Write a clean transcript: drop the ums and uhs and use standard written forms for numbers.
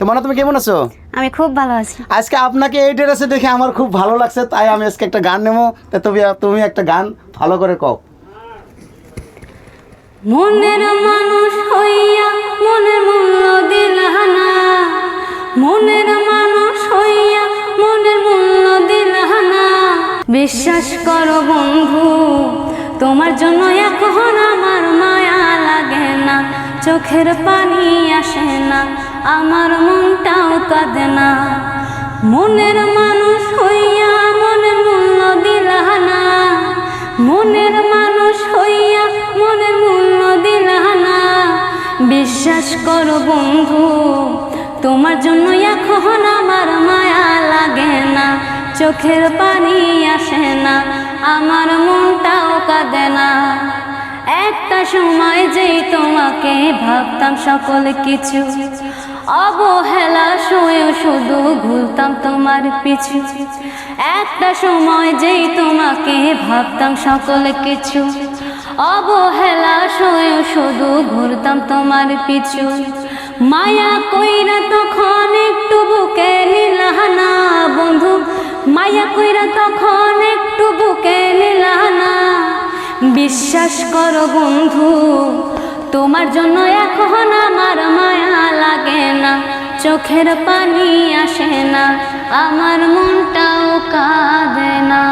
তো মনে তুমি কেমন আছো? আমি খুব ভালো আছি। আজকে আপনাকে এই ড্রেসে দেখে আমার খুব ভালো লাগছে, তাই আমি আজকে একটা গান নেবো। তা তুমি একটা গান ভালো করে কও। মনের মানুষ হইয়া মনের মূল্য দিলা না, মনের মানুষ হইয়া মনের মূল্য দিলা না। বিশ্বাস করো বন্ধু, তোমার জন্য এখন আমার মায়া লাগে না, চোখের পানি আসে না, আমার মনটাও কাঁদে না। মনের মানুষ হইয়া মনের মূল্য দিলা না, মনের মানুষ হইয়া মনের মূল্য দিলা না। বিশ্বাস করো বন্ধু, তোমার জন্য এখন আমার মায়া লাগে না, চোখের পানি আসে না, আমার মনটাও কাঁদে না। একটা সময় যেই তোমাকে ভাবতাম সকল কিছু, অবহেলা শুয়ে শুধু ঘুরতাম তোমার পিছু। একটা সময় যেই তোমাকে ভাবতাম সকল কিছু, অবহেলা শুয়ে শুধু ঘুরতাম তোমার পিছু। মায়া কইরা তখন একটু বুকে নিলা না বন্ধু, মায়া কইরা তখন একটু বুকে নিলা না। বিশ্বাস করো বন্ধু, তোমার জন্য এখন আমার মায়া লাগে না, চোখের পানি আসে না, আমার মনটাও কাঁদে না।